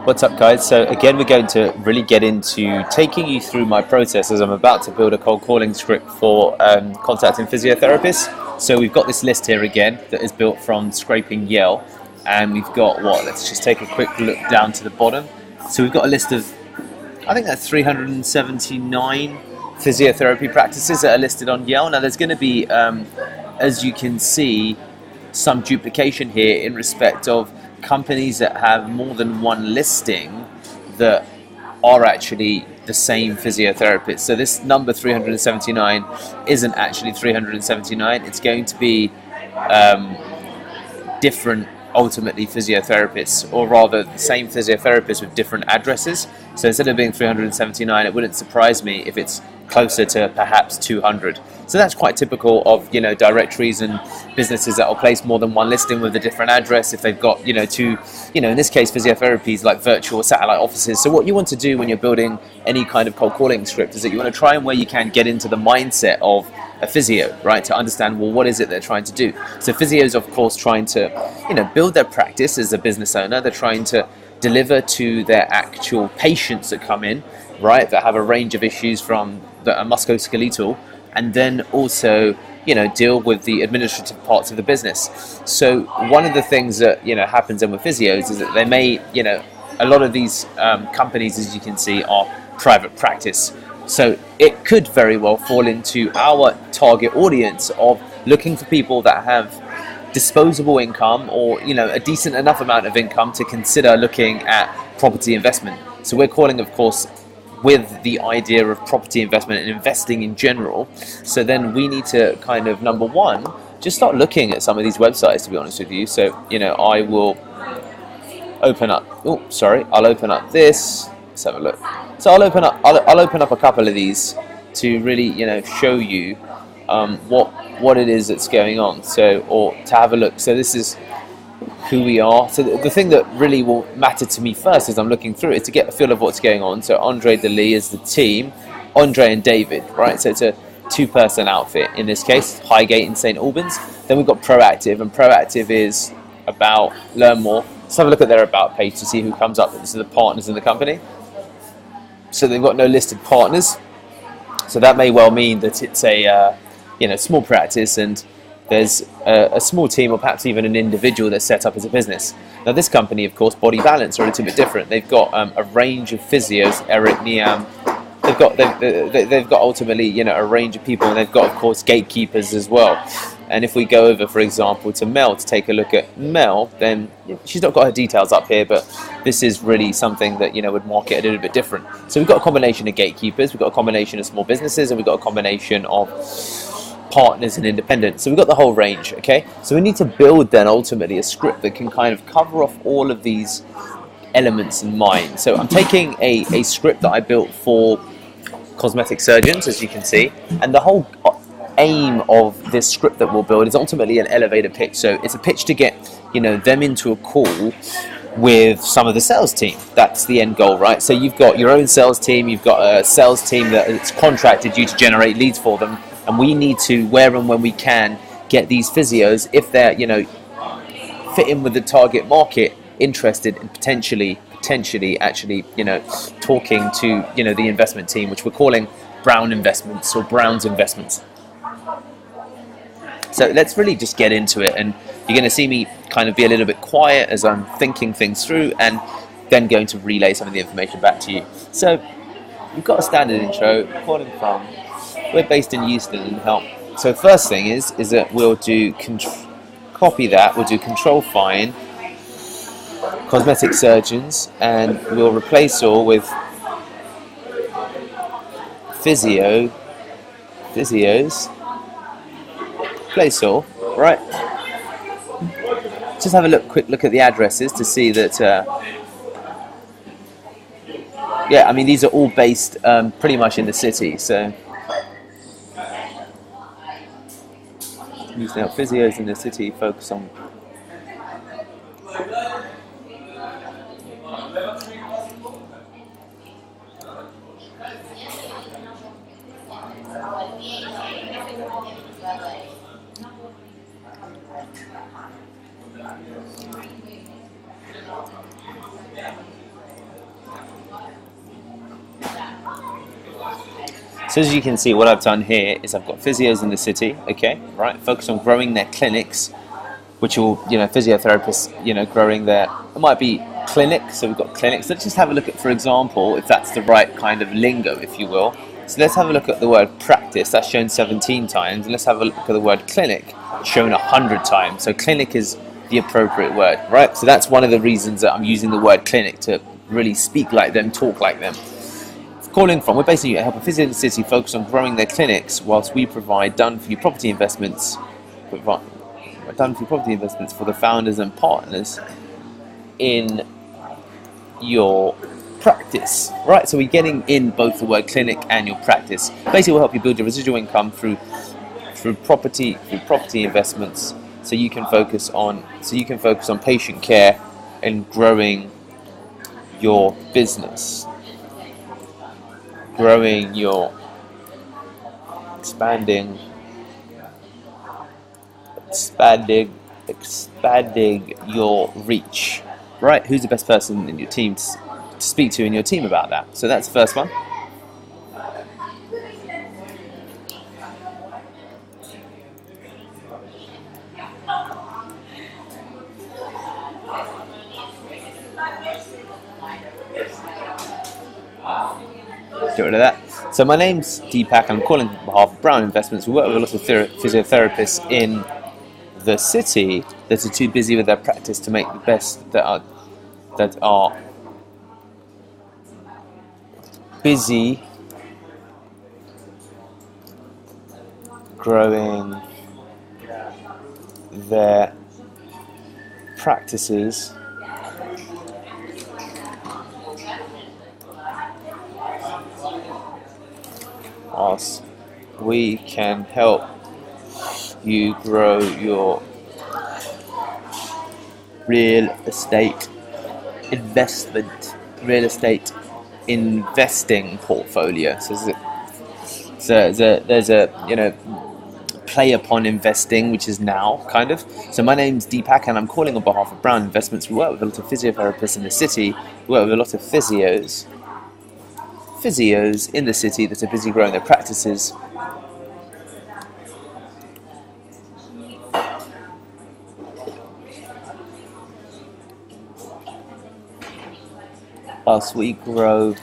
What's up, guys? So again, we're going to really get into taking you through my process as I'm about to build a cold calling script for contacting physiotherapists. So we've got this list here again that is built from scraping Yale, and we've got let's just take a quick look down to the bottom. So we've got a list of, I think that's 379 physiotherapy practices that are listed on Yale. Now there's going to be, as you can see, some duplication here in respect of companies that have more than one listing that are actually the same physiotherapist. So this number 379 isn't actually 379. It's going to be different, ultimately, physiotherapists, or rather the same physiotherapists with different addresses. So instead of being 379, it wouldn't surprise me if it's closer to perhaps 200. So that's quite typical of, directories and businesses that will place more than one listing with a different address if they've got, two, in this case, physiotherapy is like virtual satellite offices. So what you want to do when you're building any kind of cold calling script is that you want to try and where you can get into the mindset of a physio, right? To understand, well, what is it they're trying to do? So physios, of course, trying to, build their practice as a business owner. They're trying to deliver to their actual patients that come in, right? That have a range of issues from that are musculoskeletal, and then also, deal with the administrative parts of the business. So one of the things that, happens in with physios is that they may, a lot of these companies, as you can see, are private practice. So it could very well fall into our target audience of looking for people that have disposable income or, a decent enough amount of income to consider looking at property investment. So we're calling, of course, with the idea of property investment and investing in general. So then we need to kind of, number one, just start looking at some of these websites, to be honest with you. So, I will open up, I'll open up this, let's have a look. So I'll open up a couple of these to really, show you what it is that's going on. So, or to have a look. So this is who we are. So the thing that really will matter to me first as I'm looking through it is to get a feel of what's going on. So Andre DeLee is the team, Andre and David, right? So it's a two-person outfit in this case, Highgate in St. Albans. Then we've got Proactive, and Proactive is about learn more. Let's have a look at their about page to see who comes up. This is the partners in the company. So they've got no listed partners. So that may well mean that it's a small practice, and there's a small team or perhaps even an individual that's set up as a business. Now this company, of course, Body Balance, are a little bit different. They've got a range of physios, Eric, Niam. They've got ultimately, a range of people, and they've got, of course, gatekeepers as well. And if we go over, for example, to Mel to take a look at Mel, then she's not got her details up here, but this is really something that, would mark it a little bit different. So we've got a combination of gatekeepers, we've got a combination of small businesses, and we've got a combination of partners and independents. So we've got the whole range, okay? So we need to build then ultimately a script that can kind of cover off all of these elements in mind. So I'm taking a script that I built for cosmetic surgeons, as you can see, and the whole aim of this script that we'll build is ultimately an elevator pitch. So it's a pitch to get, them into a call with some of the sales team. That's the end goal, right? So you've got your own sales team, you've got a sales team that's contracted you to generate leads for them. And we need to, where and when we can, get these physios, if they're, fit in with the target market, interested in potentially actually, talking to, the investment team, which we're calling Brown Investments or Brown's Investments. So let's really just get into it, and you're going to see me kind of be a little bit quiet as I'm thinking things through, and then going to relay some of the information back to you. So we've got a standard intro, calling from. We're based in Houston and help. So first thing is that we'll do copy that. We'll do control find cosmetic surgeons, and we'll replace all with physios. Replace all, right? Just have a quick look at the addresses to see that. Yeah, I mean these are all based pretty much in the city. So. Using our physios in the city, focus on So as you can see, what I've done here is I've got physios in the city, okay, right, focus on growing their clinics, which will, physiotherapists, growing their, it might be clinic, so we've got clinics. Let's just have a look at, for example, if that's the right kind of lingo, if you will. So let's have a look at the word practice, that's shown 17 times, and let's have a look at the word clinic, shown 100 times. So clinic is the appropriate word, right? So that's one of the reasons that I'm using the word clinic, to really speak like them, talk like them. Calling from, we're basically helping physio in the city focus on growing their clinics whilst we provide done-for-you property investments for the founders and partners in your practice, right? So we're getting in both the word clinic and your practice. Basically, we'll help you build your residual income through property investments, so you can focus on patient care and growing your business, expanding your reach, right? Who's the best person in your team to speak to in your team about that? So that's the first one. Get rid of that. So my name's Deepak, and I'm calling on behalf of Brown Investments. We work with a lot of physiotherapists in the city that are too busy with their practice to make the best, that are busy growing their practices whilst we can help you grow your real estate investing portfolio. So there's a play upon investing, which is now kind of. So my name's Deepak, and I'm calling on behalf of Brown Investments. We work with a lot of physiotherapists in the city. We work with a lot of physios in the city that are busy growing their practices whilst we grow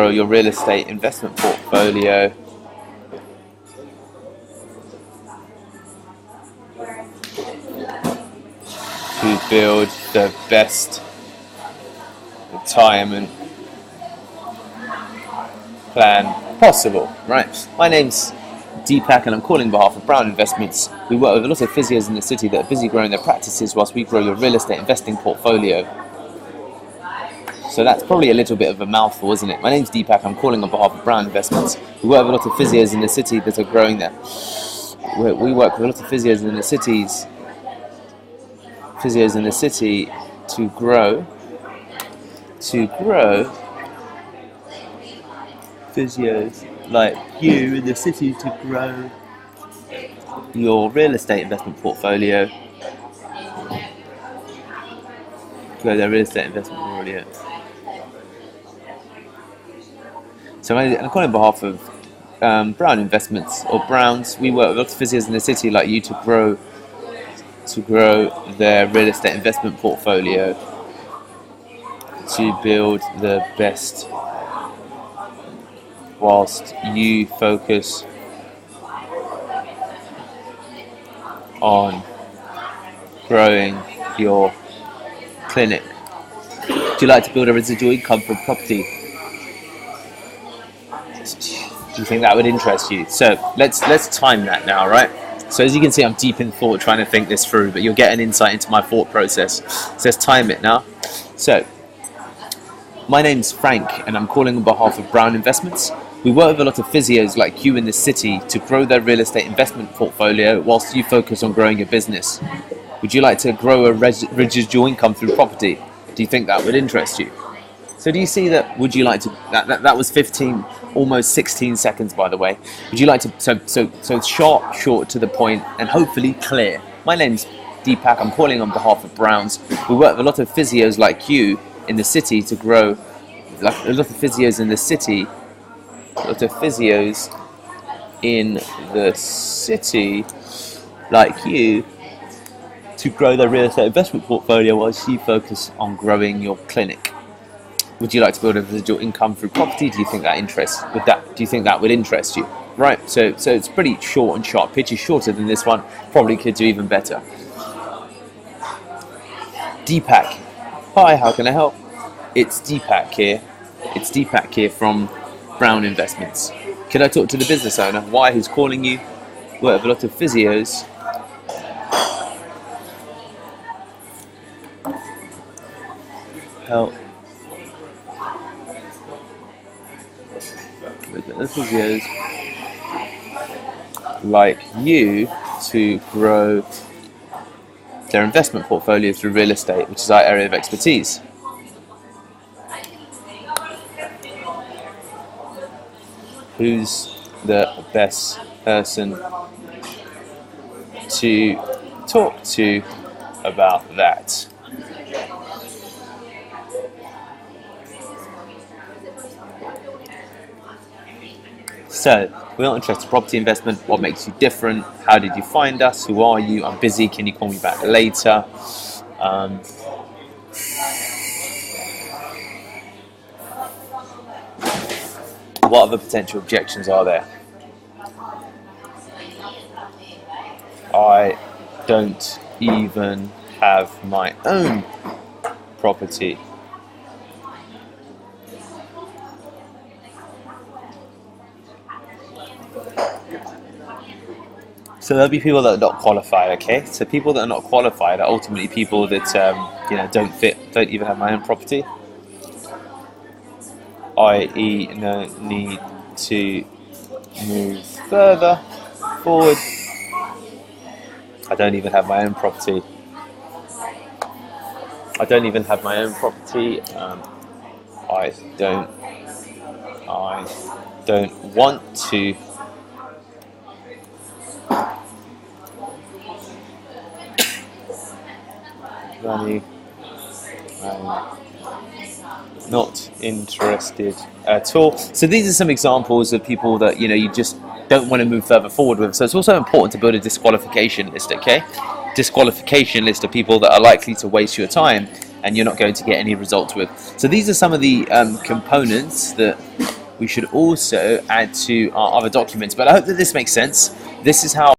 your real estate investment portfolio to build the best retirement plan possible, right? My name's Deepak, and I'm calling on behalf of Brown Investments. We work with a lot of physios in the city that are busy growing their practices whilst we grow your real estate investing portfolio. So that's probably a little bit of a mouthful, isn't it? My name's Deepak, I'm calling on behalf of Brown Investments. We work with a lot of physios in the city that are growing their... We work with a lot of physios in the city to grow physios like you in the city to grow your real estate investment portfolio. Grow their real estate investment portfolio. So I'm calling on behalf of Brown Investments, or Browns. We work with lots of physios in the city like you to grow their real estate investment portfolio to build the best, whilst you focus on growing your clinic. Would you like to build a residual income from property? Do you think that would interest you? So let's time that now, right? So as you can see, I'm deep in thought trying to think this through, but you'll get an insight into my thought process. So let's time it now. So my name's Frank, and I'm calling on behalf of Brown Investments. We work with a lot of physios like you in the city to grow their real estate investment portfolio whilst you focus on growing your business. Would you like to grow a residual income through property? Do you think that would interest you? So do you see that? Would you like to? That was 15, almost 16 seconds, by the way. Would you like to? So short to the point, and hopefully clear. My name's Deepak. I'm calling on behalf of Browns. We work with a lot of physios like you in the city to grow, like a lot of physios in the city, like you, to grow their real estate investment portfolio whilst you focus on growing your clinic. Would you like to build a residual income through property? Do you think that would interest you? Right, so it's pretty short and sharp. Pitch is shorter than this one, probably could do even better. Deepak. Hi, how can I help? It's Deepak here. It's Deepak here from Brown Investments. Can I talk to the business owner? Why? Who's calling you? Work with a lot of physios. Help. Work with the physios like you to grow their investment portfolio through real estate, which is our area of expertise. Who's the best person to talk to about that? So, we're not interested in property investment. What makes you different? How did you find us? Who are you? I'm busy. Can you call me back later? What other potential objections are there? I don't even have my own property. So there'll be people that are not qualified, okay? So people that are not qualified are ultimately people that don't even have my own property. I.e., no need to move further forward. I don't even have my own property. I don't want to. I'm not interested at all. So these are some examples of people that you just don't want to move further forward with. So it's also important to build a disqualification list, okay? Disqualification list of people that are likely to waste your time and you're not going to get any results with. So these are some of the components that we should also add to our other documents. But I hope that this makes sense. This is how